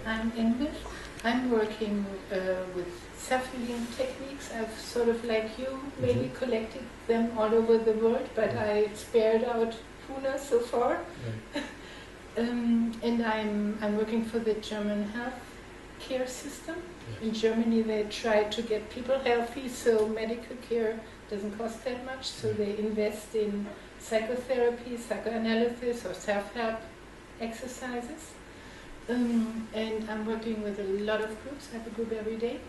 I'm English. I'm working with self-healing techniques. I've sort of, like you, maybe collected them all over the world, but I spared out Pune so far. And I'm working for the German health care system. In Germany, they try to get people healthy, so medical care doesn't cost that much, so they invest in psychotherapy, psychoanalysis, or self-help exercises. And I'm working with a lot of groups. I have a group every day.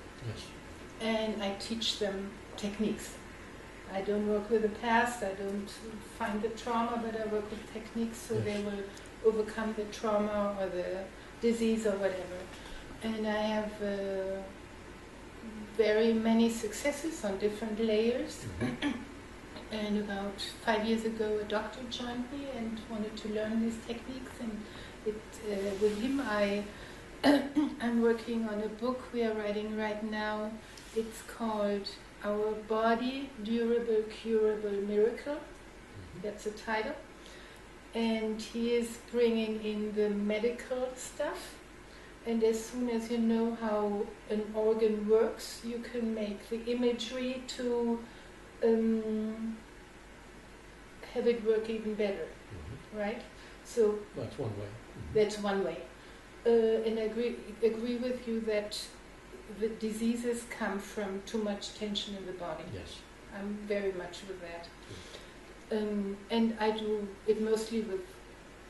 And I teach them techniques. I don't work with the past, I don't find the trauma, but I work with techniques so they will overcome the trauma or the disease or whatever. And I have very many successes on different layers. And about 5 years ago, a doctor joined me and wanted to learn these techniques. And with him, I'm working on a book we are writing right now. It's called Our Body, Durable, Curable Miracle. That's the title. And he is bringing in the medical stuff. And as soon as you know how an organ works, you can make the imagery to have it work even better, right? So that's one way. That's one way. And I agree with you that the diseases come from too much tension in the body. Yes. I'm very much with that. And I do it mostly with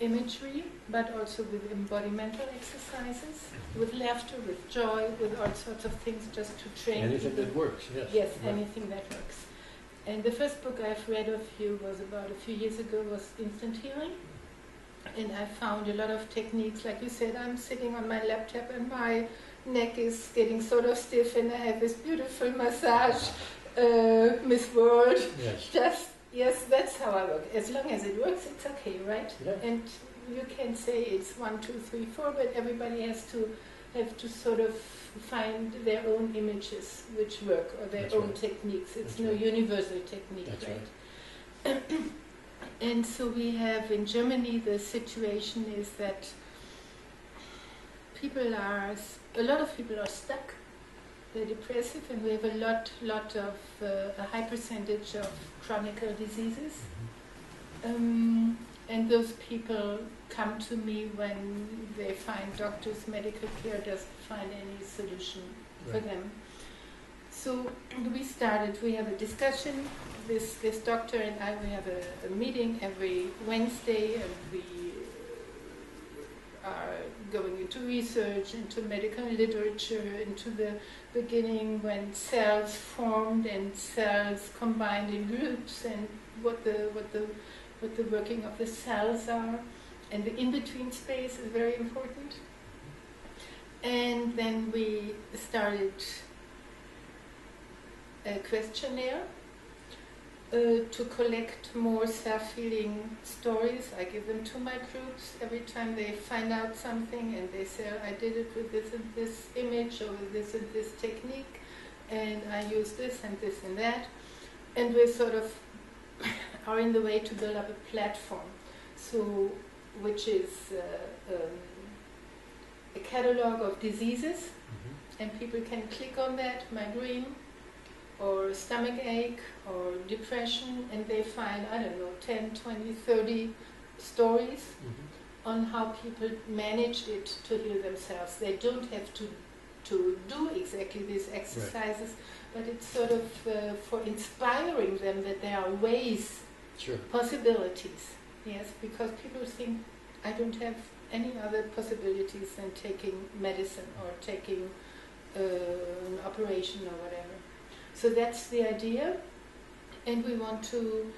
imagery, but also with embodimental exercises, with laughter, with joy, with all sorts of things, just to train anything people. that works, yes. Yes, anything that works. And the first book I've read of you was about a few years ago, was Instant Healing. And I found a lot of techniques, like you said, I'm sitting on my laptop and my neck is getting sort of stiff and I have this beautiful massage, Miss World. Yes. Yes, that's how I work. As long as it works, it's okay, right? Yeah. And you can say it's 1, 2, 3, 4, but everybody has to sort of find their own images which work, or their own techniques. It's no universal technique, right? And so we have in Germany, the situation is that a lot of people are stuck. They're depressive, and we have a lot of a high percentage of chronic diseases. And those people come to me when they find doctors, medical care doesn't find any solution for them. So we have a discussion, this doctor and I, we have a meeting every Wednesday, and we are going into research, into medical literature, into the beginning when cells formed and cells combined in groups, and what the working of the cells are, and the in-between space is very important. And then we started a questionnaire to collect more self-healing stories. I give them to my groups every time they find out something and they say, I did it with this and this image, or with this and this technique, and I use this and that. And we sort of are in the way to build up a platform, which is a catalog of diseases, and people can click on that, migraine, or stomach ache, or depression, and they find, 10, 20, 30 stories on how people managed it to heal themselves. They don't have to do exactly these exercises, but it's sort of for inspiring them that there are ways, possibilities. Yes, because people think, I don't have any other possibilities than taking medicine or taking an operation or whatever. So that's the idea, and we want to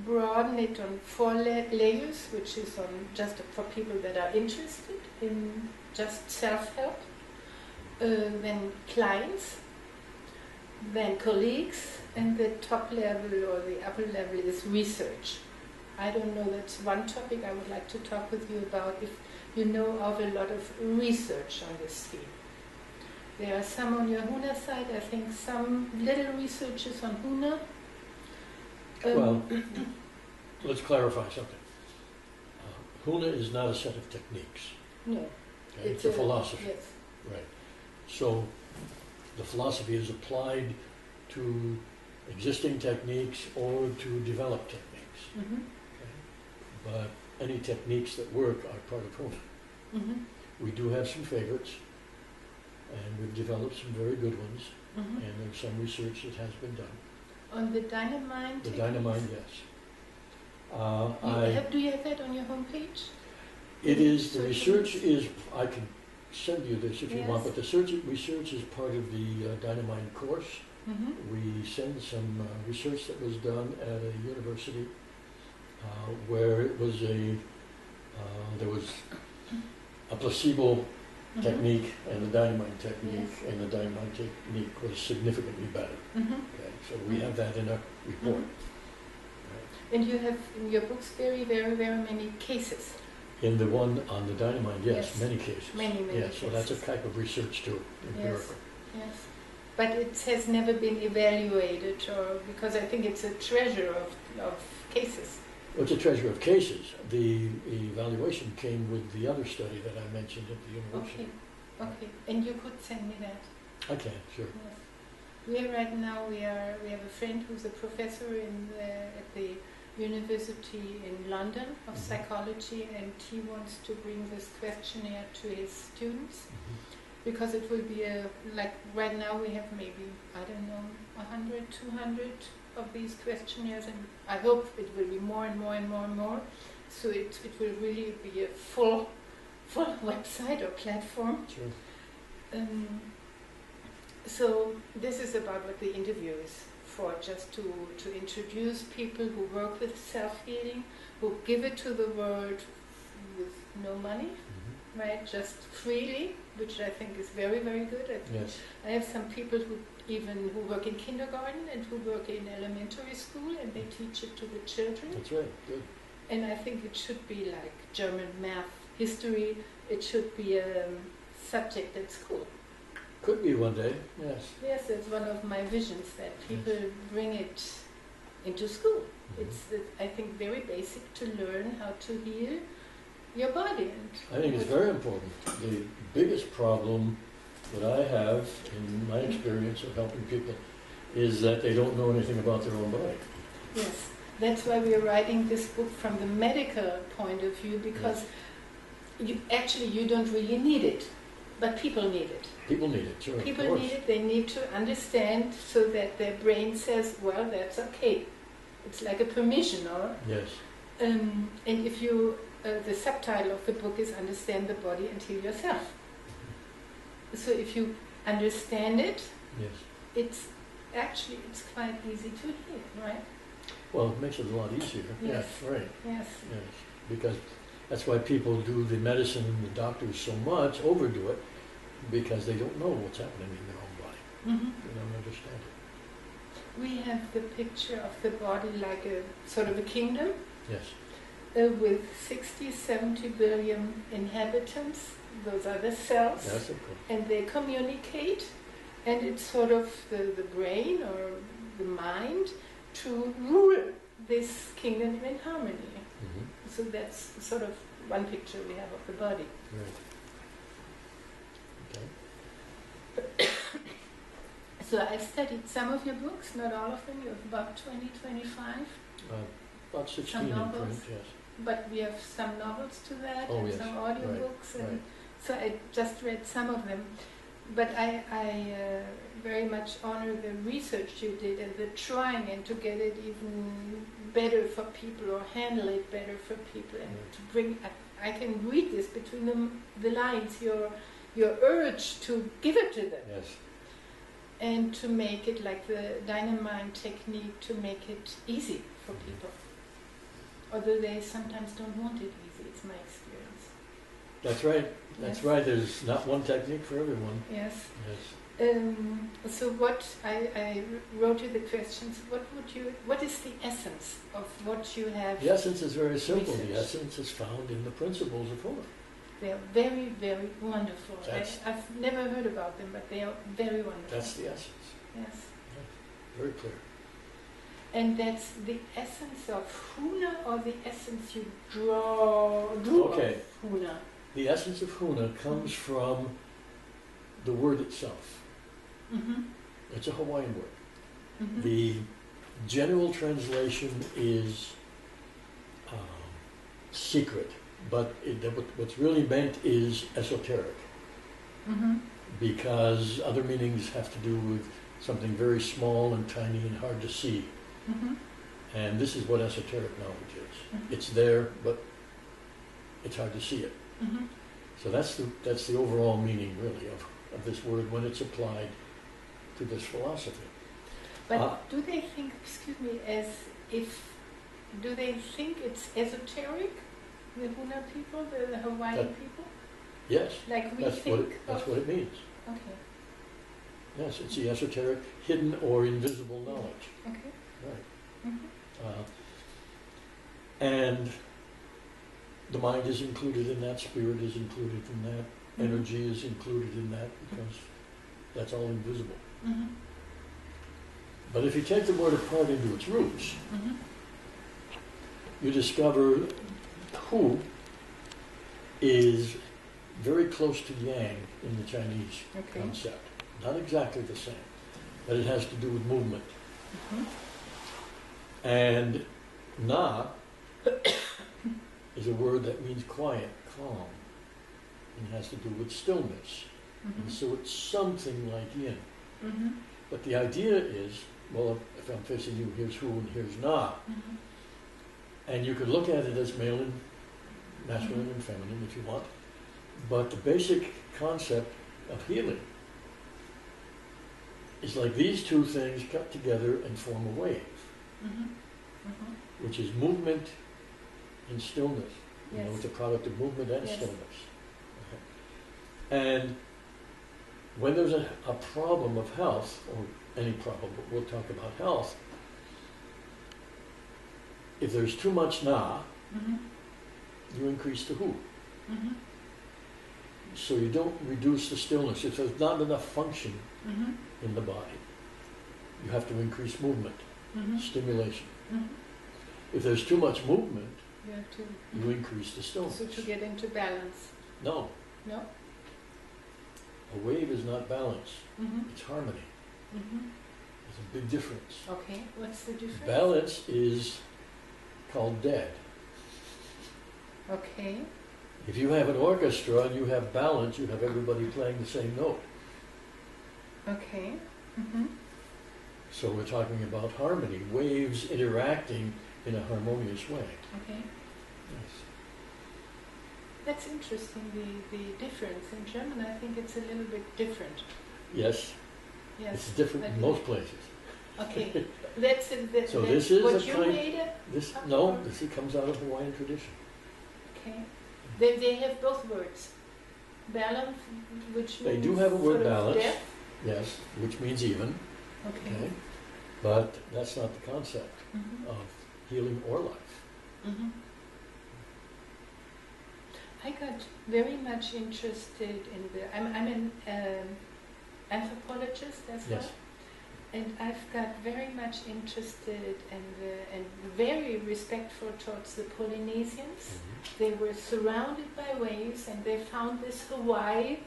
broaden it on 4 layers, which is on just for people that are interested in just self-help, then clients, then colleagues, and the top level or the upper level is research. I don't know, that's one topic I would like to talk with you about, if you know of a lot of research on this theme. There are some on your HUNA side, I think some little researches on HUNA. Well, let's clarify something. HUNA is not a set of techniques. No. Okay? It's a philosophy. Yes. Right. So the philosophy is applied to existing techniques or to develop techniques. Mm-hmm. Okay? But any techniques that work are part of Frühjahr. Mm-hmm. We do have some favorites, and we've developed some very good ones, Mm-hmm. and there's some research that has been done. On the dynamite. The dynamite, yes. Do you have that on your homepage? It is, the research is, I can send you this if you want, Yes. but the research is part of the dynamite course. Mm-hmm. We send some research that was done at a university where it was there was a placebo Mm-hmm. technique and the dynamite technique, Yes. and the dynamite technique was significantly better. Mm-hmm. Okay, so we have that in our report. And you have in your books very, very, very many cases. In the one on the dynamite, yes, Yes. many cases. Many, many Yes, so that's a cases. type of research too, empirical. Yes. But it has never been evaluated, or because I think it's a treasure of cases. Well, it's a treasure of cases. The evaluation came with the other study that I mentioned at the university. Okay. And you could send me that. I can, sure. Yes. We have a friend who's a professor at the University in London of Mhm. psychology, and he wants to bring this questionnaire to his students Mhm. because it will be like right now we have maybe, I don't know, 100, 200 of these questionnaires, and I hope it will be more and more and more and more. So it will really be a full website or platform. Sure. So this is about what the interview is for, just to introduce people who work with self-healing, who give it to the world with no money, Mhm. right? Just freely, which I think is very, very good. Yes. I have some people who work in kindergarten and who work in elementary school, and they teach it to the children. That's right. Good. And I think it should be like German, math, history. It should be a subject at school. Could be one day. Yes. Yes, it's one of my visions that people bring it into school. Mhm. It's, I think, very basic to learn how to heal your body. And I think it's very important. The biggest problem that I have in my experience of helping people is that they don't know anything about their own body. yes, that's why we are writing this book from the medical point of view, because you don't really need it, but people need it. People need it, sure. People of course. need it, they need to understand so that their brain says, well, that's okay. It's like a permission, or Yes. and if you, the subtitle of the book is Understand the Body and Heal Yourself. So if you understand it, Yes. it's quite easy to heal, right? Well, it makes it a lot easier. Yes. Yes, right. Yes. Yes. Because that's why people do the medicine and the doctors so much, overdo it, because they don't know what's happening in their own body. Mm-hmm. They don't understand it. We have the picture of the body like a sort of a kingdom Yes. with 60, 70 billion inhabitants. Those are the cells. Yes, of course. And they communicate, and it's sort of the brain or the mind to rule this kingdom in harmony. Mm-hmm. So that's sort of one picture we have of the body. Right. Okay. So I've studied some of your books, not all of them. You have about 20, 25, About 16 Some in novels. print, yes. but we have some novels to that, Oh, and yes. some audiobooks, and right. so I just read some of them. But I very much honor the research you did and the trying and to get it even better for people or handle it better for people, and Right. to bring. I can read this between the lines. Your urge to give it to them. Yes. And to make it like the dynamite technique, to make it easy for people. Although they sometimes don't want it easy, it's my experience. That's right. That's Yes. right. There's not one technique for everyone. Yes. Yes. So what I wrote you the questions. What is the essence of what you have? The essence is very simple. The Research. essence is found in the principles of Frühjahr. They are very, very wonderful. I've never heard about them, but they are very wonderful. That's the essence. Yes. Very clear. And that's the essence of Huna, or the essence you drew Okay. of Huna? the essence of Huna comes from the word itself. Mm-hmm. It's a Hawaiian word. Mm-hmm. The general translation is secret, but what's really meant is esoteric, Mm-hmm. because other meanings have to do with something very small and tiny and hard to see. Mm-hmm. And this is what esoteric knowledge is. Mhm. It's there, but it's hard to see it. Mm-hmm. So that's the overall meaning, really, of this word when it's applied to this philosophy. But do they think, excuse me, do they think it's esoteric, the Huna people, the Hawaiian people? Yes, Like we that's think that's what it means. Okay, Yes, it's the esoteric, hidden or invisible knowledge. okay. Right. Mm-hmm. And the mind is included in that, spirit is included in that, energy is included in that, because that's all invisible. Mm-hmm. But if you take the word apart into its roots, Mm-hmm. you discover Hu is very close to Yang in the Chinese Okay. concept. Not exactly the same, but it has to do with movement. Mm-hmm. And Na is a word that means quiet, calm, and has to do with stillness. Mm-hmm. And so it's something like Yin. Mm-hmm. But the idea is, well, if I'm facing you, here's Hu and here's Na. Mm-hmm. And you could look at it as male and masculine and feminine if you want. But the basic concept of healing is like these two things cut together and form a wave, Mm-hmm. Mm-hmm. which is movement and stillness. You know, Yes. it's a product of movement and Yes. stillness. And when there's a problem of health, or any problem, but we'll talk about health, if there's too much Na, Mm-hmm. you increase the Hu. Mm-hmm. So you don't reduce the stillness. If there's not enough function Mm-hmm. in the body, you have to increase movement, Mm-hmm. stimulation. Mm-hmm. If there's too much movement, You have to. you increase the stillness. So to get into balance. No, No. a wave is not balance. Mm-hmm. It's harmony. Mm-hmm. There's a big difference. Okay. What's the difference? Balance is called dead. Okay. If you have an orchestra and you have balance, you have everybody playing the same note. Okay. Mm-hmm. So we're talking about harmony, waves interacting in a harmonious way. Okay. Yes. That's interesting. The difference in German. I think it's a little bit different. Yes, Yes. it's different in Okay. most places. Okay. That's So that's this is what a you kind- made it. This Oh. no, this comes out of Hawaiian tradition. Okay. They have both words. Balance, which They means do have a word sort of balance. depth. Yes, which means even. Okay. Okay, but that's not the concept Mm-hmm. of healing or life. Mm-hmm. I got very much interested in I'm an anthropologist as well. Yes. And I've got very much interested and very respectful towards the Polynesians. They were surrounded by waves and they found this Hawaii,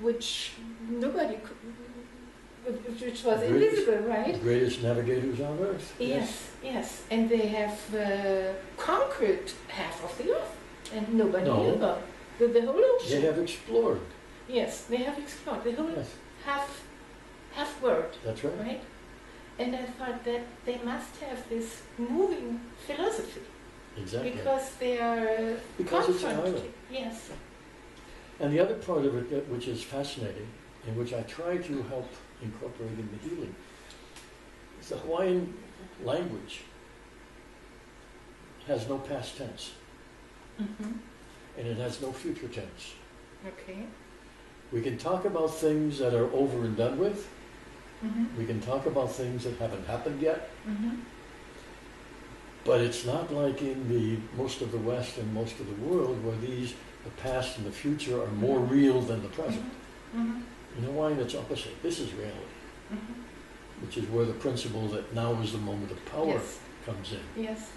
which nobody could, which was invisible, The right? greatest navigators on earth. Yes, yes. And they have conquered half of the earth and nobody No. knew about the whole ocean. They have explored. Yes, they have explored the whole Yes, half world. that's right. Right? And I thought that they must have this moving philosophy Exactly. because they are Because it's an confronted. island. Yes. And the other part of it, which is fascinating, and which I try to help incorporate in the healing, is the Hawaiian language has no past tense, Mm-hmm. and it has no future tense. Okay. We can talk about things that are over and done with. Mm-hmm. We can talk about things that haven't happened yet. Mm-hmm. But it's not like in the most of the West and most of the world where the past and the future are more real than the present. Mm-hmm. In Hawaii, it's opposite. This is reality, Mm-hmm. which is where the principle that now is the moment of power Yes. comes in. Yes.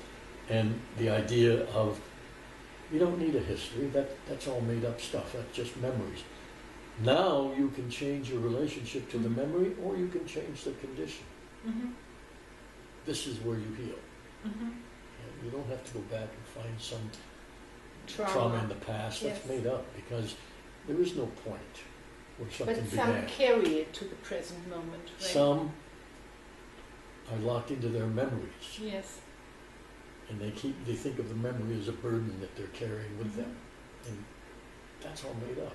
And the idea of You don't need a history. That's all made up stuff. That's just memories. Now you can change your relationship to the memory, or you can change the condition. Mm-hmm. This is where you heal. Mm-hmm. And you don't have to go back and find some trauma in the past. Yes. That's made up, because there is no point where something But began. some carry it to the present moment, right? Some are locked into their memories, Yes. and they think of the memory as a burden that they're carrying with them, and that's all made up.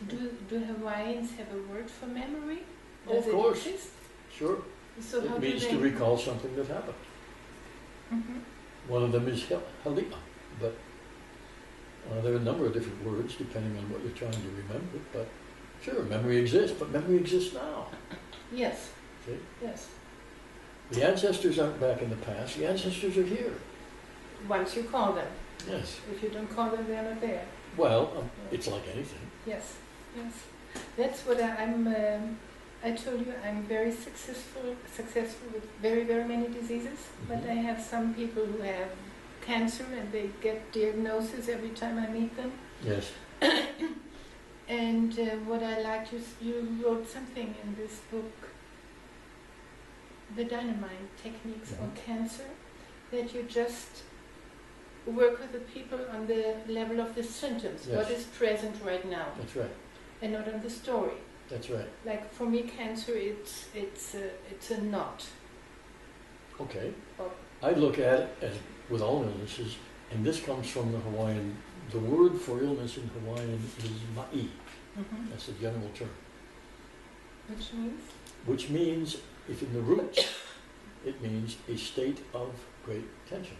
Do Hawaiians have a word for memory? Oh, of Does course. it exist? Sure. So how It do means they... to recall something that happened. Mm-hmm. One of them is halia, but there are a number of different words depending on what you're trying to remember. But sure, memory exists, but memory exists now. Yes. See? Yes. The ancestors aren't back in the past. The ancestors are here. Once you call them. Yes. If you don't call them, they're not there. Well, it's like anything. Yes. Yes. That's what I'm. I told you I'm very successful with very, very many diseases. But I have some people who have cancer and they get diagnosis every time I meet them. Yes. And what I liked is you wrote something in this book, The Dynamite Techniques on Cancer, that you just work with the people on the level of the symptoms, Yes. what is present right now, That's right. and not on the story. That's right. Like for me, cancer, it's a knot. Okay. Oh. I look at it as with all illnesses, and this comes from the Hawaiian. The word for illness in Hawaiian is ma'i. Mm-hmm. That's the general term. Which means? Which means, if in the roots, it means a state of great tension.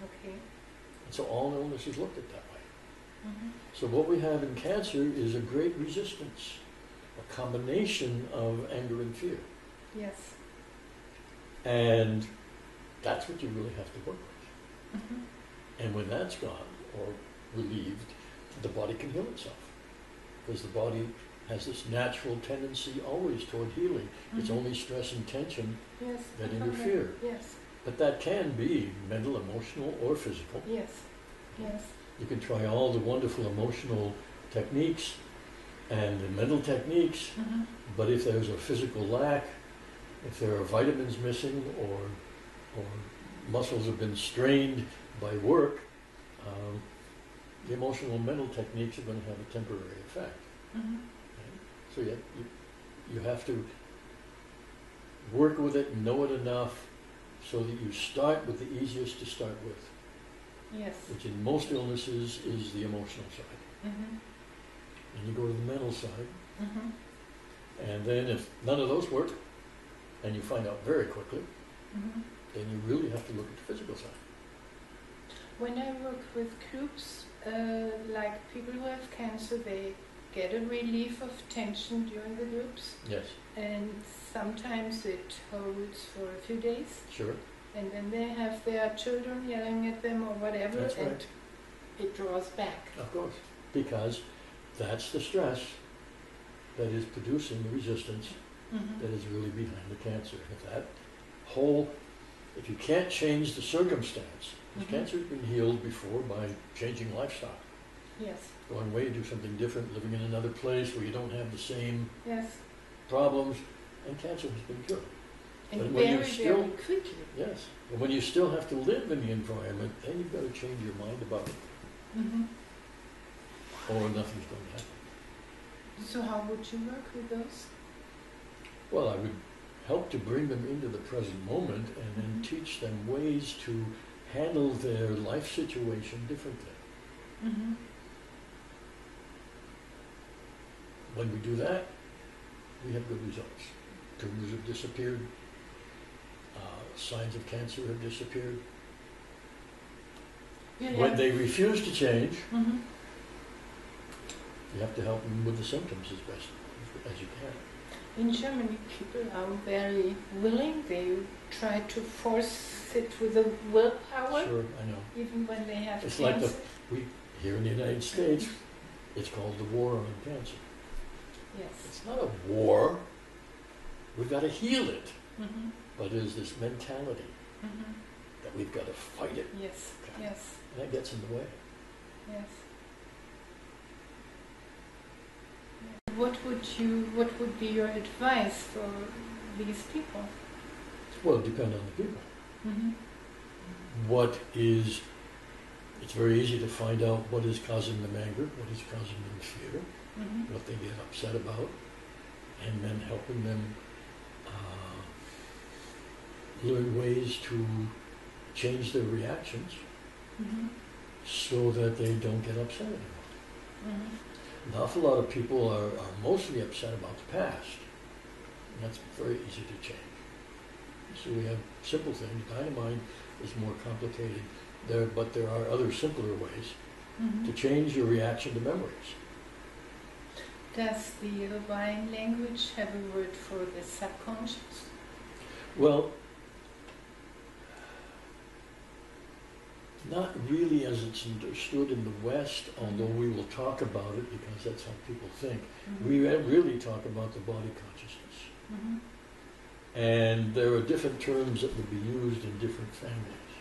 Okay. And so all illness is looked at that way. Mm-hmm. So what we have in cancer is a great resistance, a combination of anger and fear. Yes. And that's what you really have to work with. Mm-hmm. And when that's gone, or relieved, the body can heal itself. Because the body has this natural tendency always toward healing. Mm-hmm. It's only stress and tension Yes. that interfere. Yes. But that can be mental, emotional, or physical. Yes. Yes. You can try all the wonderful emotional techniques and the mental techniques, Mm-hmm. but if there's a physical lack, if there are vitamins missing, or muscles have been strained by work, the emotional and mental techniques are going to have a temporary effect. Mm-hmm. So you have to work with it, know it enough, so that you start with the easiest to start with, Yes. which in most illnesses is the emotional side. Mm-hmm. And you go to the mental side, Mm-hmm. and then if none of those work, and you find out very quickly, Mm-hmm. then you really have to look at the physical side. When I work with groups, like people who have cancer, they get a relief of tension during the groups, Yes, and sometimes it holds for a few days, sure. and then they have their children yelling at them or whatever, That's right. and it draws back. Of course, because that's the stress that is producing the resistance Mm-hmm. that is really behind the cancer. If you can't change the circumstance, because Mhm. cancer's been healed before by changing lifestyle, Yes. going away, do something different, living in another place where you don't have the same Yes. problems, and cancer has been cured. And But when you very, still- very quickly. Yes, but when you still have to live in the environment, then you've got to change your mind about it, Mm-hmm. or nothing's going to happen. So how would you work with those? Well, I would help to bring them into the present moment and then Mhm. teach them ways to handle their life situation differently. Mm-hmm. When we do that, we have good results. Tumors have disappeared. Signs of cancer have disappeared. When they refuse to change, Mm-hmm. you have to help them with the symptoms as best as you can. In Germany, people are very willing. They try to force it with a willpower, Sure, I know. even when they have It's cancer. like here in the United States, it's called the war on cancer. Yes. It's not a war. We've got to heal it. Mm-hmm. But there's this mentality Mm-hmm. that we've got to fight it. Yes. Okay. Yes. And that gets in the way. Yes. What would be your advice for these people? Well, it depends on the people. Mm-hmm. It's very easy to find out what is causing them anger, what is causing them fear, Mm-hmm. what they get upset about, and then helping them learn ways to change their reactions Mm-hmm. so that they don't get upset anymore. Mm-hmm. An awful lot of people are mostly upset about the past. And that's very easy to change. So we have simple things. Dynamite is more complicated, but there are other simpler ways Mm-hmm. to change your reaction to memories. Does the divine language have a word for the subconscious? Well, not really as it's understood in the West, although we will talk about it because that's how people think. Mm-hmm. We really talk about the body consciousness. Mm-hmm. And there are different terms that would be used in different families.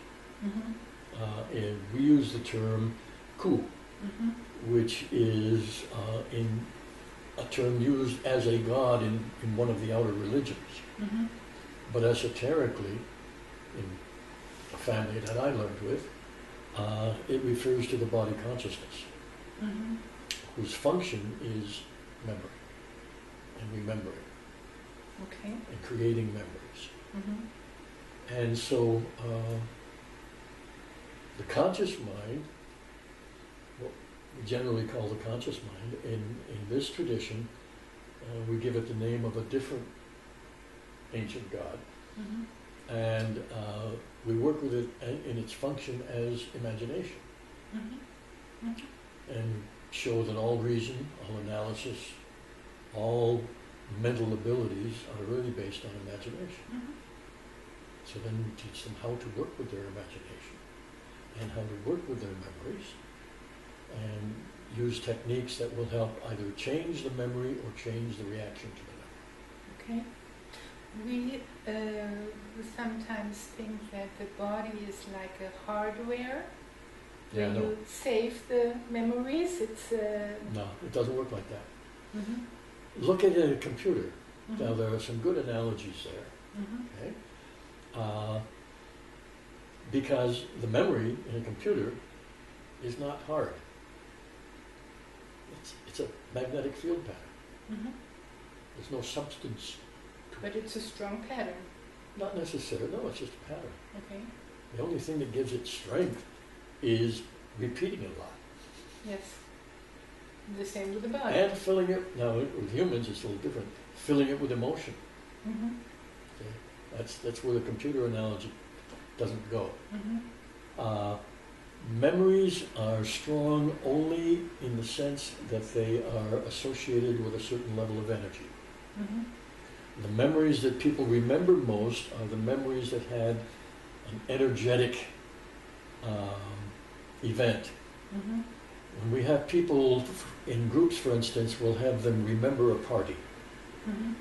Mm-hmm. And we use the term ku, Mm-hmm. which is in a term used as a god in one of the outer religions. Mm-hmm. But esoterically, in a family that I learned with, it refers to the body consciousness, Mm-hmm. whose function is memory and remembering Okay. and creating memories. Mm-hmm. And so the conscious mind, what we generally call the conscious mind, in this tradition, we give it the name of a different ancient god. Mm-hmm. And we work with it in its function as imagination, Mm-hmm. Mm-hmm. and show that all reason, all analysis, all mental abilities are really based on imagination. Mm-hmm. So then we teach them how to work with their imagination and how to work with their memories and use techniques that will help either change the memory or change the reaction to the memory. Okay. We sometimes think that the body is like a hardware. Yeah, When no. you save the memories, it's... No, it doesn't work like that. Mm-hmm. Look at a computer. Mm-hmm. Now, there are some good analogies there. Mm-hmm. Okay? Because the memory in a computer is not hard. It's a magnetic field pattern. Mm-hmm. There's no substance to it. But it's a strong pattern. Not necessarily, no, it's just a pattern. Okay. The only thing that gives it strength is repeating it a lot. Yes. The same with the body. And filling it, now with humans it's a little different, filling it with emotion. Mm-hmm. Okay? That's where the computer analogy doesn't go. Mm-hmm. Memories are strong only in the sense that they are associated with a certain level of energy. Mm-hmm. The memories that people remember most are the memories that had an energetic event. Mm-hmm. When we have people in groups, for instance, we'll have them remember a party. Mm-hmm.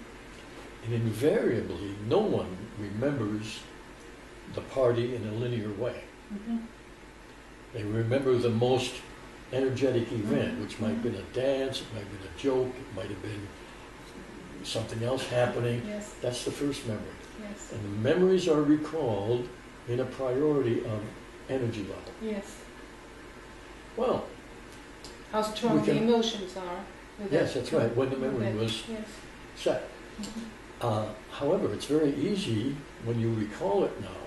And invariably, no one remembers the party in a linear way. Mm-hmm. They remember the most energetic event, Mm-hmm. which might have been a dance, it might have been a joke, it might have been something else happening. Yes. That's the first memory. Yes. And the memories are recalled in a priority of energy level. Yes. Well, How strong We can- the emotions are. with yes, that- that's right, when the with memory that. was Yes. set. Mm-hmm. However, it's very easy when you recall it now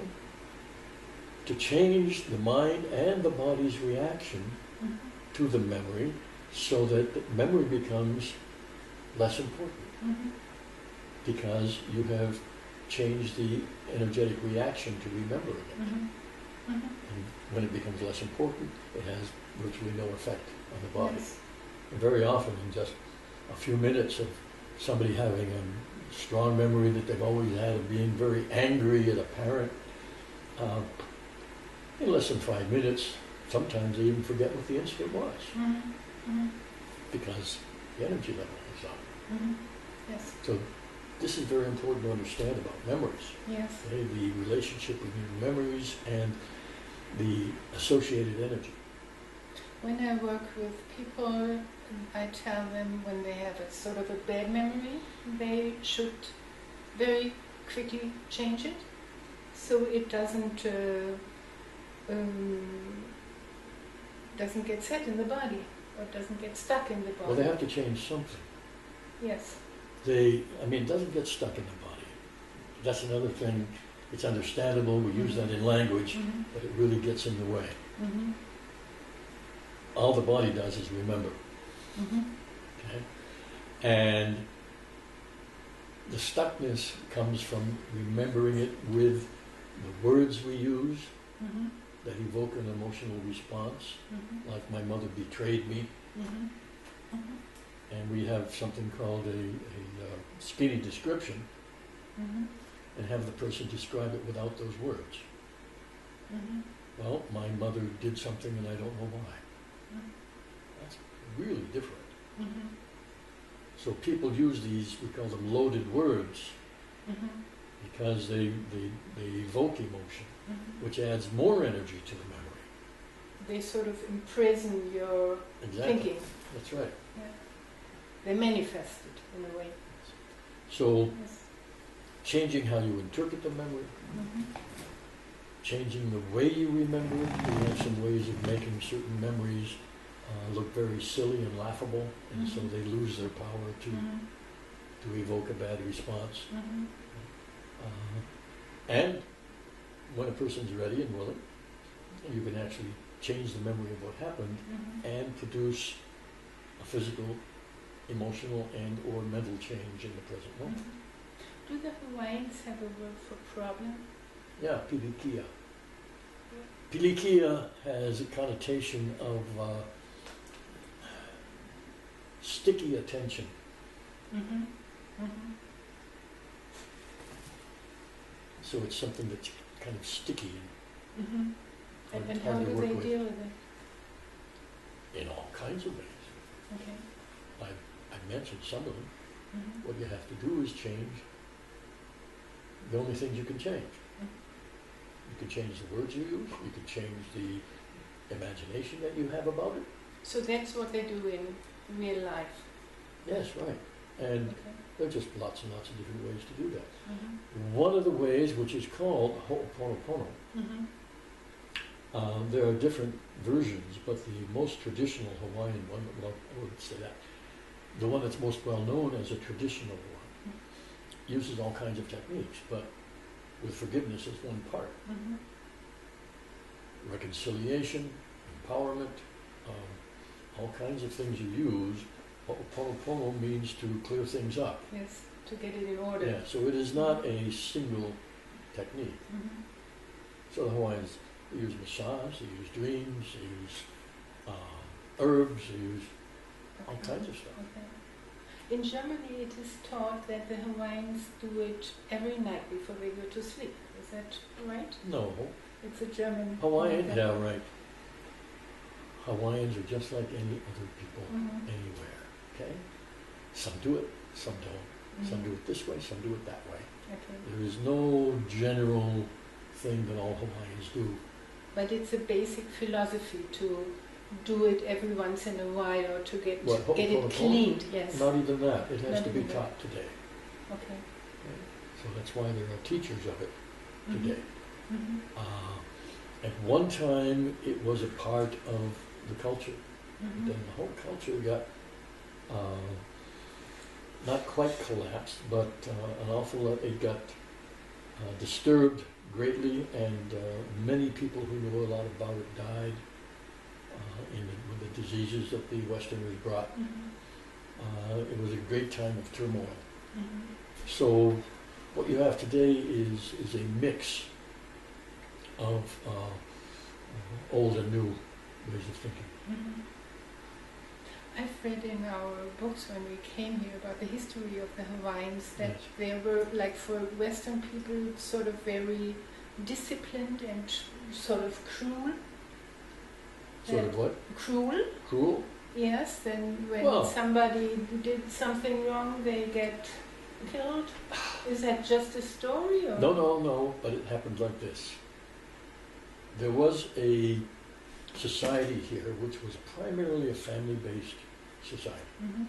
to change the mind and the body's reaction Mm-hmm. to the memory so that the memory becomes less important Mm-hmm. because you have changed the energetic reaction to remembering it. Mm-hmm. Mm-hmm. And when it becomes less important, it has virtually no effect on the body. Yes. And very often in just a few minutes of somebody having a strong memory that they've always had of being very angry at a parent, in less than 5 minutes, sometimes they even forget what the incident was Mm-hmm. Mm-hmm. because the energy level is up. Mm-hmm. Yes. So this is very important to understand about memories. Yes. Okay? The relationship between memories and the associated energy. When I work with people, I tell them when they have a sort of a bad memory, they should very quickly change it, so it doesn't get set in the body, or doesn't get stuck in the body. Well, they have to change something. Yes. It doesn't get stuck in the body. That's another thing. It's understandable, we use that in language, Mm-hmm. but it really gets in the way. Mm-hmm. All the body does is remember. Mm-hmm. Okay? And the stuckness comes from remembering it with the words we use Mm-hmm. that evoke an emotional response, Mm-hmm. like my mother betrayed me, Mm-hmm. Mm-hmm. and we have something called a skinny description, Mm-hmm. and have the person describe it without those words. Mm-hmm. Well, my mother did something and I don't know why. Mm-hmm. That's really different. Mm-hmm. So people use these, we call them loaded words, Mm-hmm. because they evoke emotion, Mm-hmm. which adds more energy to the memory. They sort of imprison your Exactly. thinking. That's right. Yeah. They manifest it in a way. So Yes. changing how you interpret the memory, Mm-hmm. changing the way you remember it. We have some ways of making certain memories look very silly and laughable, and so Mhm. they lose their power Mm-hmm. to evoke a bad response. Mm-hmm. And when a person's ready and willing, you can actually change the memory of what happened Mm-hmm. and produce a physical, emotional, and or mental change in the present moment. Mm-hmm. Do the Hawaiians have a word for problem? Yeah, pilikia. Pilikia has a connotation of sticky attention. Mm-hmm. Mm-hmm. So it's something that's kind of sticky Mm-hmm. and And hard how to do work they with deal with it? in all kinds of ways. Okay. I mentioned some of them. Mm-hmm. What you have to do is change the only things you can change. You can change the words you use, you can change the imagination that you have about it. So that's what they do in real life. Yes, right. And Okay. there are just lots and lots of different ways to do that. Mm-hmm. One of the ways, which is called ho'oponopono, Mm-hmm. there are different versions, but the most traditional Hawaiian one, well, I wouldn't say that, the one that's most well known as a traditional one, uses all kinds of techniques, but with forgiveness as one part. Mm-hmm. Reconciliation, empowerment, all kinds of things you use. Ho'oponopono means to clear things up. Yes, to get it in order. Yeah, so it is not a single technique. Mm-hmm. So the Hawaiians use massage, they use dreams, they use herbs, they use all Okay. kinds of stuff. Okay. In Germany, it is taught that the Hawaiians do it every night before they go to sleep. Is that right? No, It's a German. Hawaiian, Okay. yeah, right. Hawaiians are just like any other people Mm-hmm. anywhere, okay? Some do it, some don't. Some do it this way, some do it that way. Okay. There is no general thing that all Hawaiians do. But it's a basic philosophy to do it every once in a while, or to get What, it Ho'oponopono? cleaned. Yes. Not even that, it has Not to be even that. taught today. Okay. Okay? So that's why there are teachers of it today. Mm-hmm. At one time, it was a part of the culture. Mm-hmm. Then the whole culture got not quite collapsed, but an awful lot. It got disturbed greatly, and many people who knew a lot about it died with the diseases that the Westerners brought. Mm-hmm. It was a great time of turmoil. Mm-hmm. So what you have today is a mix of old and new ways of thinking. Mm-hmm. I've read in our books when we came here about the history of the Hawaiians that Yes. they were, like for Western people, sort of very disciplined and sort of cruel. Sort of what? Cruel? Cruel? Yes, and when Well- somebody did something wrong, they get killed. Is that just a story? Or? No, but it happened like this. There was a society here, which was primarily a family-based society. Mm-hmm.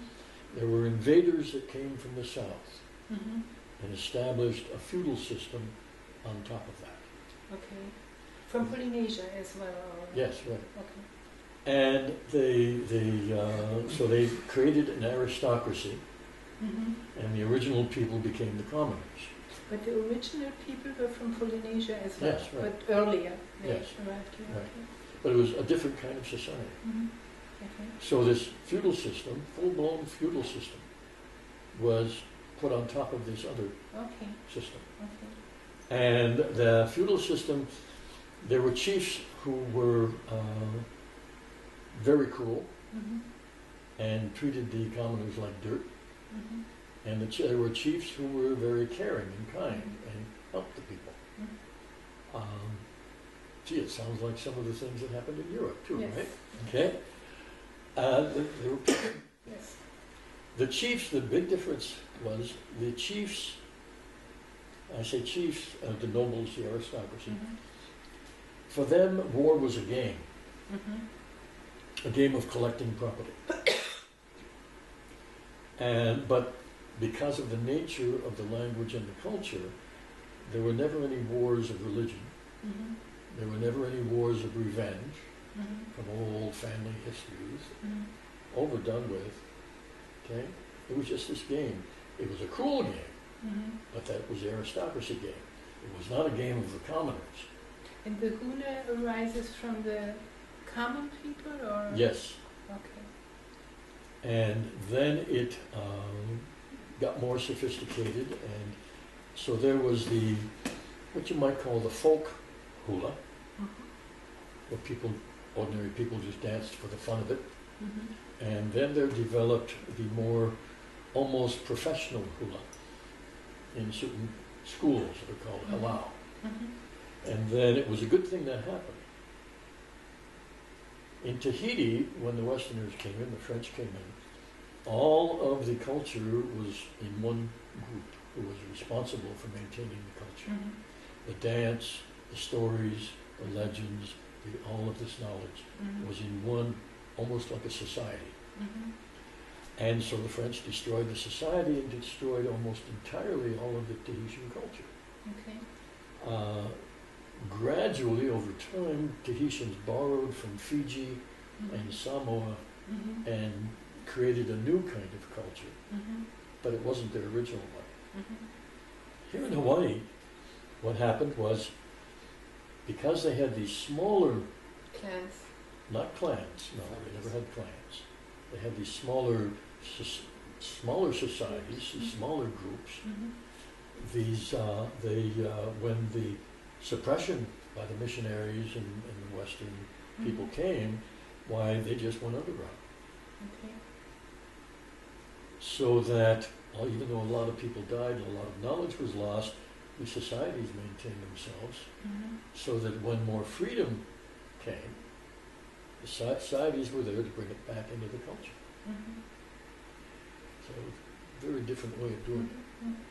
There were invaders that came from the south Mm-hmm. and established a feudal system on top of that. Okay. From Polynesia as well? Or? Yes, right. Okay. And so they created an aristocracy, Mm-hmm. and the original people became the commoners. But the original people were from Polynesia as well? Yes, right. But earlier they Yes. arrived here? Right. Okay. But it was a different kind of society. Mm-hmm. Okay. So this feudal system, full-blown feudal system, was put on top of this other Okay. system. Okay. And the feudal system, there were chiefs who were very cruel Mm-hmm. and treated the commoners like dirt. Mm-hmm. And there were chiefs who were very caring and kind and helped the people. Gee, it sounds like some of the things that happened in Europe too, Yes. right? Okay. There were Yes. the chiefs, the big difference was the chiefs, I say chiefs, the nobles, the aristocracy, Mm-hmm. for them war was a game of collecting property. But because of the nature of the language and the culture, there were never any wars of religion. Mm-hmm. There were never any wars of revenge Mm-hmm. from old family histories, Mm-hmm. overdone with. Okay? It was just this game. It was a cruel game, Mm-hmm. but that was the aristocracy game. It was not a game of the commoners. And the hula arises from the common people, or? Yes. Okay. And then it got more sophisticated, and so there was what you might call the folk hula, Mm-hmm. where ordinary people just danced for the fun of it. Mm-hmm. And then there developed the more almost professional hula in certain schools that are called Mhm. halau. Mm-hmm. And then it was a good thing that happened. In Tahiti, when the Westerners came in, the French came in, all of the culture was in one group who was responsible for maintaining the culture. Mm-hmm. The dance, the stories, the legends, all of this knowledge Mm-hmm. was in one, almost like a society. Mm-hmm. And so the French destroyed the society and destroyed almost entirely all of the Tahitian culture. Okay. Gradually, over time, Tahitians borrowed from Fiji Mm-hmm. and Samoa Mm-hmm. and created a new kind of culture, Mm-hmm. but it wasn't their original one. Mm-hmm. Here in Hawaii, what happened was, because they had these smaller, Clans. not clans, no, they never had clans. They had these smaller societies, these smaller groups. Mm-hmm. When the suppression by the missionaries and the Western people came, why, they just went underground. Okay. So that, even though a lot of people died and a lot of knowledge was lost, the societies maintained themselves, Mm-hmm. so that when more freedom came, the societies were there to bring it back into the culture. Mm-hmm. So it was a very different way of doing it. Mm-hmm.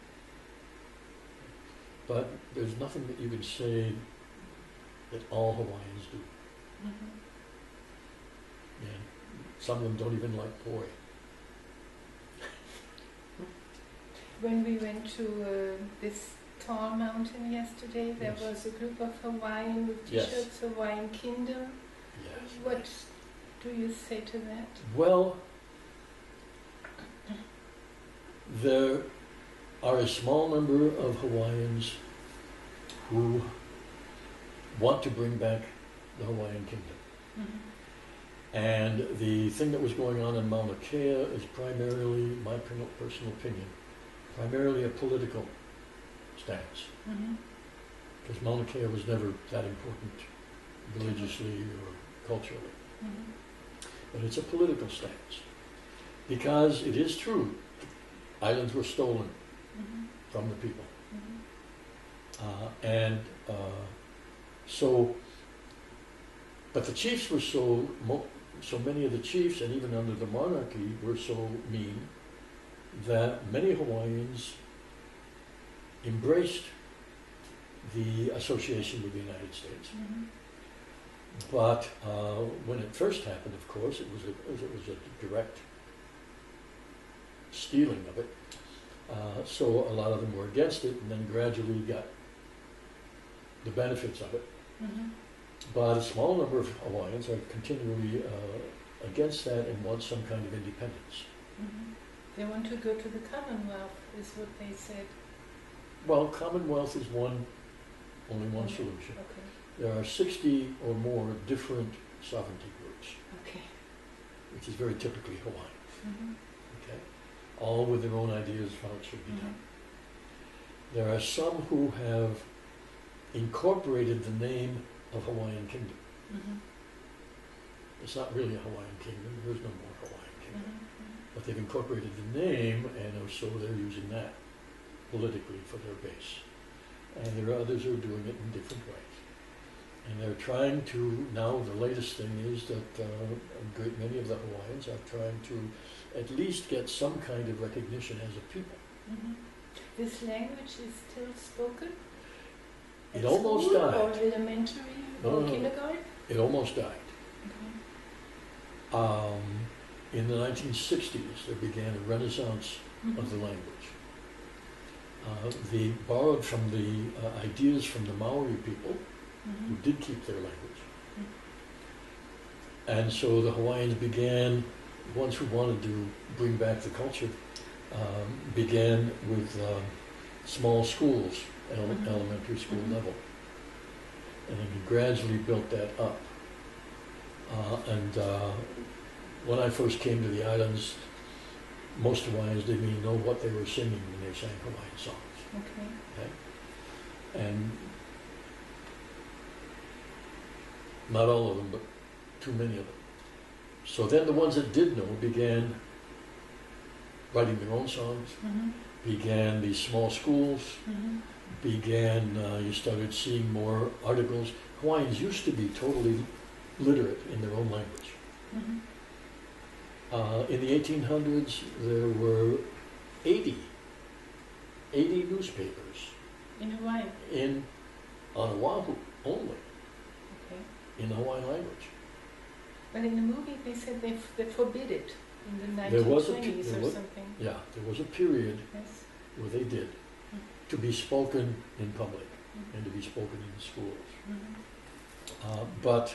But there's nothing that you can say that all Hawaiians do. Mm-hmm. And some of them don't even like poi. When we went to this tall mountain yesterday, there Yes. was a group of Hawaiian with Yes. t-shirts, Hawaiian Kingdom. Yes. What do you say to that? Well, there are a small number of Hawaiians who want to bring back the Hawaiian Kingdom. Mm-hmm. And the thing that was going on in Mauna Kea is primarily, my personal opinion, primarily a political stance. Mm-hmm. Because Mauna Kea was never that important religiously or culturally. Mm-hmm. But it's a political stance. Because it is true, islands were stolen Mm-hmm. from the people. Mm-hmm. But the chiefs were so many of the chiefs, and even under the monarchy, were so mean that many Hawaiians embraced the association with the United States. Mm-hmm. But when it first happened, of course, it was a direct stealing of it. So a lot of them were against it, and then gradually got the benefits of it. Mm-hmm. But a small number of Hawaiians are continually against that and want some kind of independence. Mm-hmm. They want to go to the Commonwealth, is what they said. Well, Commonwealth is only one solution. Okay. There are 60 or more different sovereignty groups, Okay. which is very typically Hawaiian. Mm-hmm. Okay, all with their own ideas of how it should be Mm-hmm. done. There are some who have incorporated the name of Hawaiian Kingdom. Mm-hmm. It's not really a Hawaiian Kingdom. There's no more Hawaiian Kingdom. Mm-hmm. But they've incorporated the name, and so they're using that politically for their base. And there are others who are doing it in different ways. And they're trying to, now the latest thing is that a great many of the Hawaiians are trying to at least get some kind of recognition as a people. Mm-hmm. This language is still spoken? It At almost school died. Or elementary or kindergarten? It almost died. Okay. In the 1960s, there began a renaissance Mm-hmm. of the language. They borrowed from the ideas from the Maori people, Mm-hmm. who did keep their language. Mm-hmm. And so the Hawaiians began, the ones who wanted to bring back the culture, began with small schools, Mhm. elementary school Mhm. level. And then gradually built that up. When I first came to the islands, most Hawaiians didn't even know what they were singing when they sang Hawaiian songs. Okay. Okay? And not all of them, but too many of them. So then the ones that did know began writing their own songs, Mm-hmm. began these small schools, Mm-hmm. began, you started seeing more articles. Hawaiians used to be totally literate in their own language. Mm-hmm. In the 1800s, there were 80 newspapers In Hawaii? on Oahu only, Okay. in the Hawaiian language. But in the movie they said they forbid it in the There was a 1920s there or was- something. Yeah, there was a period Yes. where they did, Mm. to be spoken in public Mm-hmm. and to be spoken in schools. Mm-hmm. But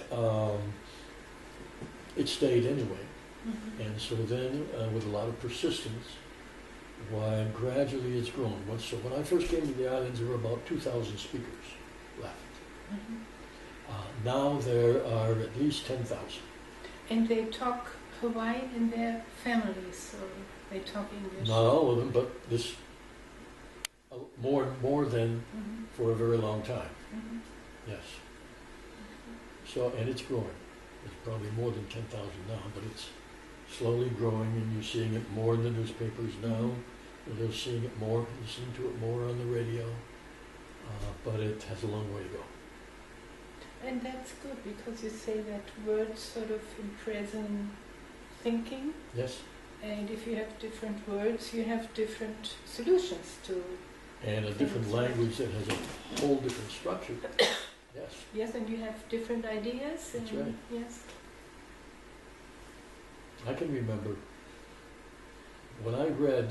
it stayed anyway. Mm-hmm. And so then, with a lot of persistence, why gradually it's grown. So when I first came to the islands, there were about 2,000 speakers left. Mm-hmm. Now there are at least 10,000. And they talk Hawaiian in their families, or they talk English? Not all of them, but this more than Mm-hmm. for a very long time. Mm-hmm. Yes. So, and it's growing. It's probably more than 10,000 now, but it's slowly growing, and you're seeing it more in the newspapers now. And they're seeing it more, listening to it more on the radio. But it has a long way to go. And that's good, because you say that words sort of imprison thinking, Yes. and if you have different words, you have different solutions to. And a different language that has a whole different structure. Yes. Yes, and you have different ideas. That's and right. Yes. I can remember when I read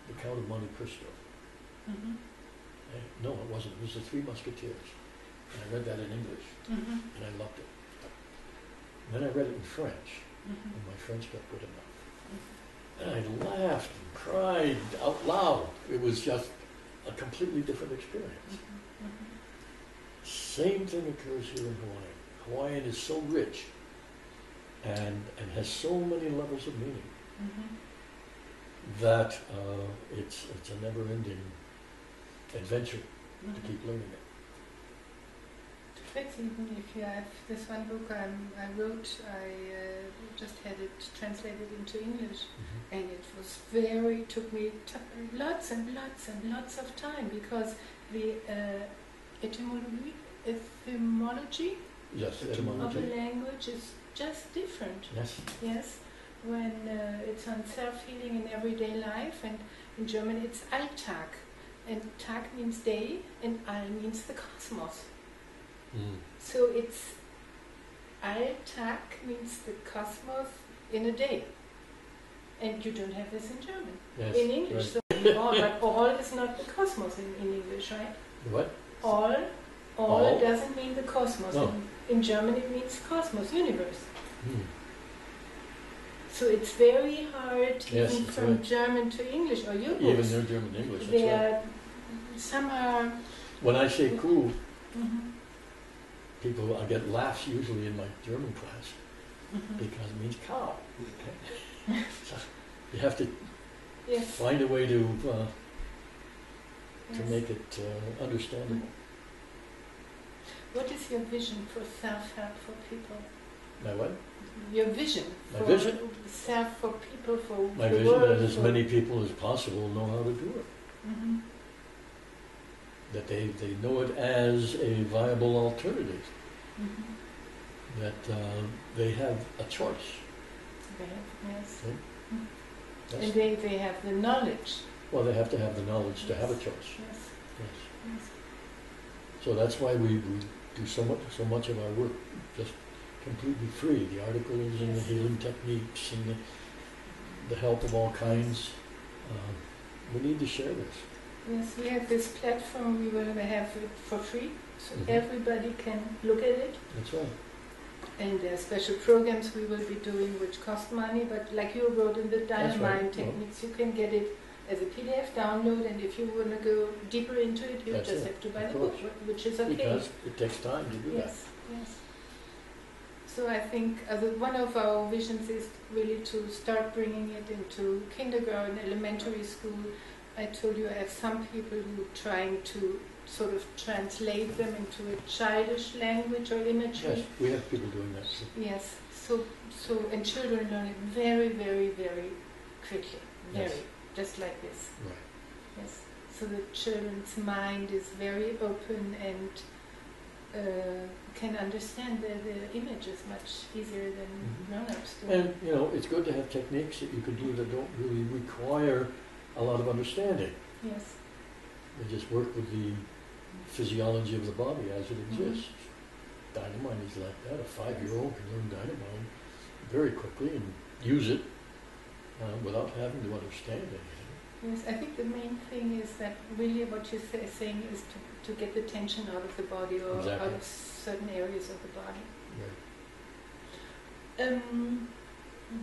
The Count of Monte Cristo. Mm-hmm. No, it wasn't. It was The Three Musketeers. And I read that in English, Mm-hmm. and I loved it. And then I read it in French, Mm-hmm. and my French got good enough. And I laughed and cried out loud. It was just a completely different experience. Mm-hmm. Same thing occurs here in Hawaiian. Hawaiian is so rich and has so many levels of meaning Mm-hmm. that it's a never-ending adventure to Mm-hmm. keep learning it. That's even if you have this one book I wrote, I just had it translated into English, and it was took me lots and lots and lots of time, because the etymology Yes, of etymology. the language is just different. Yes. Yes, when it's on self-healing in everyday life, and in German it's Alltag, and Tag means day, and All means the cosmos. So it's Alltag means the cosmos in a day. And you don't have this in German. Yes, In English. right. So all, but all is not the cosmos in English, right? What? All doesn't mean the cosmos. No. In German it means cosmos, universe. Mm. So it's very hard, Yes, even that's from right. German to English, or your Even books. their German English, that's They right. are somehow... When I say cool, Mhm. people, I get laughs usually in my German class Mhm. because it means cow. So you have to Yes. find a way to Yes. make it understandable. What is your vision for self-help for people? My what? Your vision My for vision? self for people, for My the vision world, that as for- many people as possible know how to do it. Mhm. That they know it as a viable alternative. Mhm. That they have a choice. They have, yes. Okay? Mm. That's- And they have the knowledge. well, they have to have the knowledge to have a choice. Yes. Yes. Yes. So that's why we do so much of our work just completely free. The articles and the Yes. healing techniques and the help of all kinds. We need to share this. Yes, we have this platform. We will have it for free, so Mhm. everybody can look at it. That's right. And there are special programs we will be doing which cost money, but like you wrote in the right. Dynamite techniques, you can get it as a PDF download, and if you want to go deeper into it, you That's just it, have to buy of the book, course. which is okay. Because it takes time to do that. Yes, yes. So I think one of our visions is really to start bringing it into kindergarten, elementary school. I told you I have some people who are trying to sort of translate them into a childish language or imagery. Yes, we have people doing that. too. Yes. So and children learn it very, very, very quickly. Very, Yes. just like this. Right. Yes. So the children's mind is very open and can understand the images much easier than Mhm. grown-ups do. And, you know, it's good to have techniques that you can do that don't really require a lot of understanding. Yes. They just work with the physiology of the body as it exists. Dynamite is like that. A 5-year-old can learn dynamite very quickly and use it without having to understand anything. Yes, I think the main thing is that really what you're saying is to get the tension out of the body or Exactly. out of certain areas of the body. Right.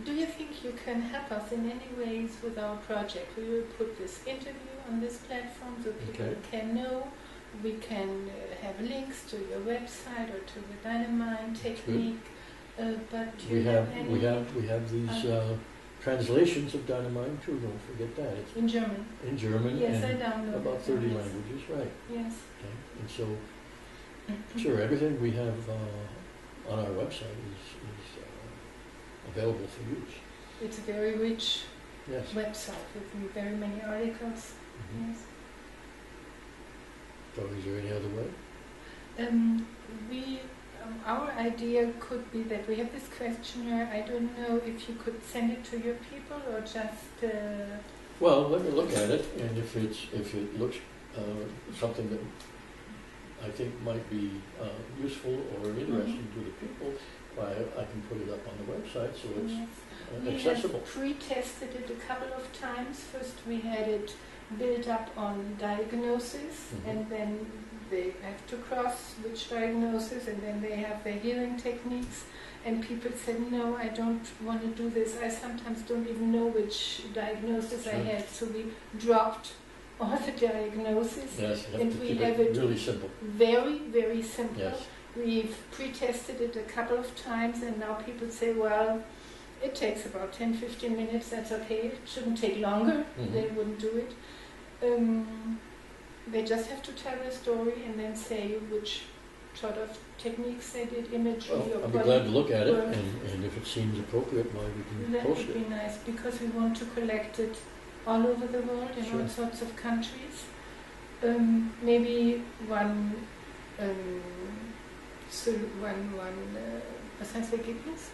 Do you think you can help us in any ways with our project? We will put this interview on this platform so people Okay. can know. We can have links to your website or to the Dynamite technique. But do you have any We have these translations of dynamite too. Don't forget that. It's in German? in German Yes, I and downloaded about them, 30 yes. languages, right? Yes. Okay. And so, sure, everything we have on our website is available for use. It's a very rich Yes. website with very many articles. Mhm. Yes. So, is there any other way? Our idea could be that we have this questionnaire. I don't know if you could send it to your people or just. Well, let me look at it, and if it looks something that I think might be useful or interesting to the people, I can put it up on the website so it's Yes. We accessible. have pre-tested it a couple of times. First we had it built up on diagnosis, Mhm. and then they have to cross which diagnosis, and then they have their healing techniques. And people said, no, I don't want to do this. I sometimes don't even know which diagnosis I Sure. had. So we dropped all the diagnosis. Yes, you have And to we keep have it it really simple. Very, very simple. Yes. We've pre-tested it a couple of times, and now people say, well, it takes about 10-15 minutes, that's okay, it shouldn't take longer, Mhm. they wouldn't do it. They just have to tell a story and then say which sort of techniques they did, imagery Well, or I'll be body glad to look at it, work. and if it seems appropriate, why we can That post would it. be nice, because we want to collect it all over the world in all Sure. sorts of countries. Maybe one was heißt Ergebnis?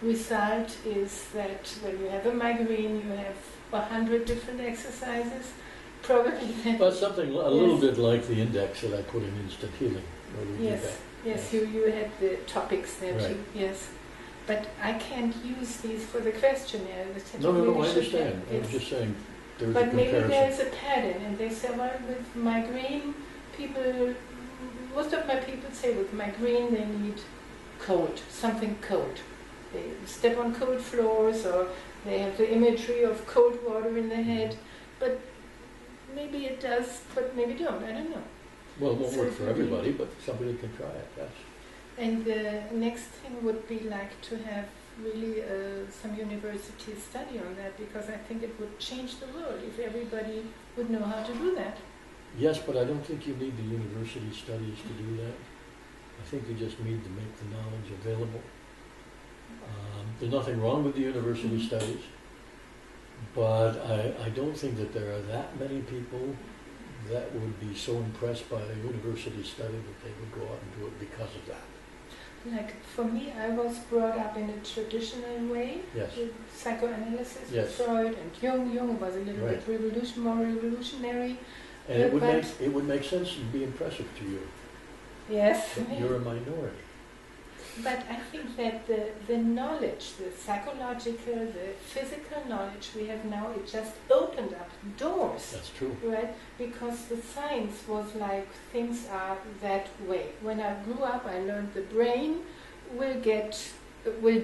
Result is that when you have a migraine, you have 100 different exercises. Probably that. But something a little Yes. bit like the index that I put in Instant Healing. where we did Yes, that. yes, you had the topics that Right. yes. But I can't use these for the questionnaire. No, Really I should understand. have- I was yes. just saying there's a But maybe comparison. there's a pattern, and they say, well, with migraine, people, most of my people say with migraine they need cold, something cold. They step on cold floors, or they have the imagery of cold water in their head. But maybe it does, but maybe don't. I don't know. Well, it won't So work it for would be- everybody, but somebody can try it, yes. And the next thing would be like to have really some university study on that, because I think it would change the world if everybody would know how to do that. Yes, but I don't think you need the university studies to do that. I think you just need to make the knowledge available. There's nothing wrong with the university studies, but I don't think that there are that many people that would be so impressed by a university study that they would go out and do it because of that. Like for me, I was brought up in a traditional way Yes. with psychoanalysis, Yes. with Freud and Jung. Jung was a little Right. bit more revolutionary. And it But- would make sense and be impressive to you. Yes, But you're a minority. but I think that the knowledge, the psychological, the physical knowledge we have now, it just opened up doors. That's true. Right, because the science was like things are that way. When I grew up, I learned the brain will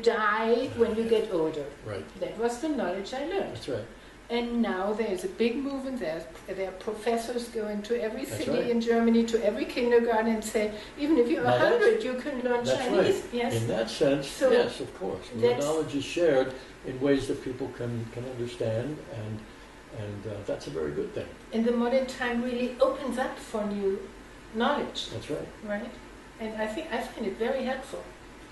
die when you get older. Right. That was the knowledge I learned. That's right. And now there's a big movement. There are professors going to every That's city right. in Germany, to every kindergarten, and say, even if you're Now that's- 100, you can learn That's Chinese. right. Yes. In that sense, So yes, of course. The that's- knowledge is shared in ways that people can understand, and that's a very good thing. And the modern time really opens up for new knowledge, That's right. right? And I find it very helpful.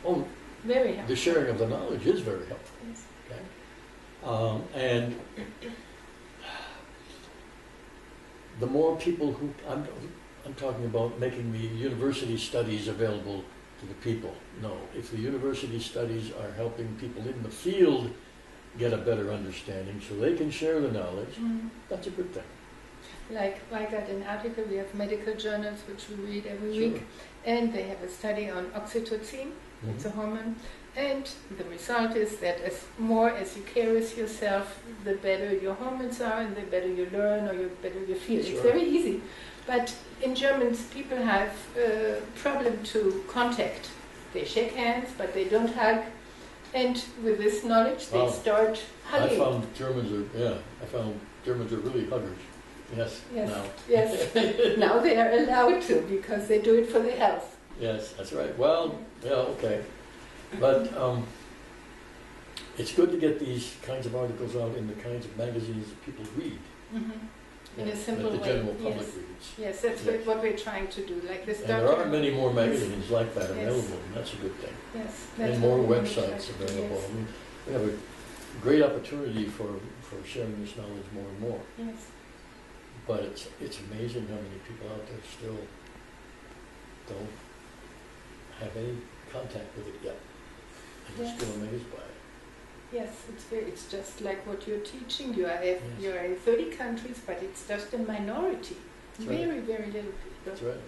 Oh, Very helpful. the sharing of the knowledge is very helpful. Yes. Okay? And the more people who I'm talking about making the university studies available to the people. No, if the university studies are helping people in the field get a better understanding so they can share the knowledge, that's a good thing. Like I got an article, we have medical journals which we read every Sure. week, and they have a study on oxytocin, it's a Mhm. hormone, and the result is that as more as you care with yourself, the better your hormones are, and the better you learn, or the better you feel. Sure. It's very easy. But in Germans, people have a problem to contact. They shake hands, but they don't hug. And with this knowledge, they Oh. start I hugging. found Germans are really huggers. Yes. Yes. Now. Yes. Now they are allowed to, because they do it for their health. Yes, that's right. Well, yeah, okay. But it's good to get these kinds of articles out in the kinds of magazines that people read. In a simple that the way. general public Yes. reads. Yes, that's Yes. what we're trying to do. Like this And doctor. there are many more magazines like that Yes. available, and that's a good thing. Yes, that's And more what we websites try to do, available. yes. I mean, we have a great opportunity for sharing this knowledge more and more. Yes. But it's amazing how many people out there still don't have any contact with it yet. I'm Yes. still amazed by it. Yes, it's just like what you're teaching. You are Yes. in 30 countries, but it's just a minority. That's right. Very, very little people. That's right.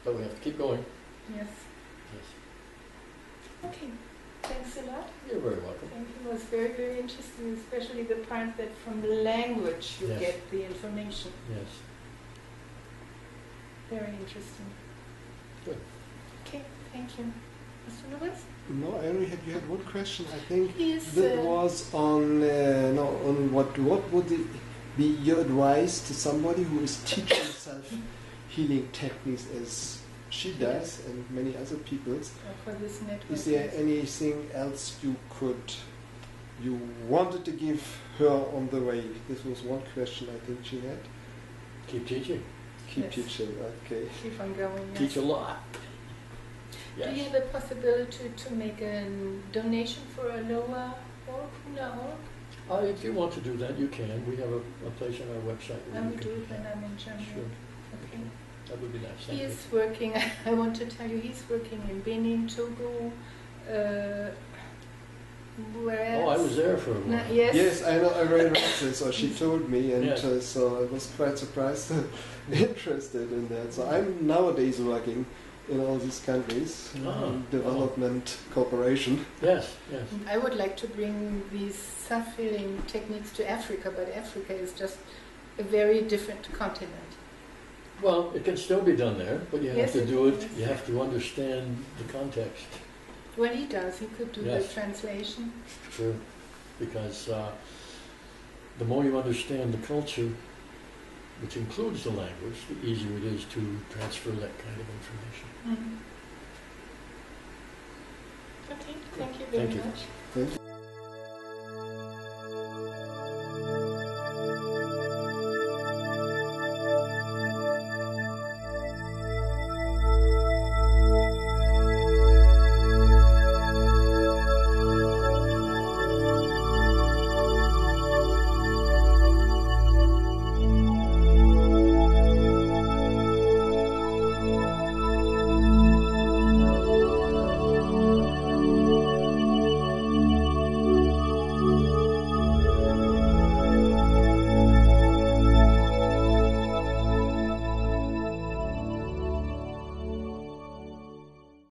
But we have to keep going. Yes. Yes. Okay. Thanks a lot. You're very welcome. Thank you. It was very, very interesting, especially the part that from language you Yes. get the information. Yes. Very interesting. Good. Okay, thank you. Mr. Lewis? No, I only had you had one question. I think He's, that was on on what would be your advice to somebody who is teaching self-healing techniques as she does and many other people. for this network. Is there anything else you wanted to give her on the way? This was one question I think she had. Keep teaching. Keep Yes. teaching, okay. Keep on going. Yes. Teach a lot. Do you Yes. have a possibility to make a donation for a lower org? If you want to do that, you can. We have a place on our website where I you will can do it when I'm in Germany. Sure. Okay. That would be nice. He Thank you. is working, I want to tell you, he's working in Benin, Togo, Where else? Oh, I was there for a No, while. yes. Yes, I know. I read this, or she told me, and Yes. so I was quite surprised, interested in that. So I'm nowadays working in all these countries, development cooperation. Yes, yes. I would like to bring these self-healing techniques to Africa, but Africa is just a very different continent. Well, it can still be done there, but you have Yes, to it do it. is. You have to understand the context. Well, he does. He could do Yes. the translation. Sure, because the more you understand the culture, which includes the language, the easier it is to transfer that kind of information. Okay, thank you very Thank you. much. Thank you.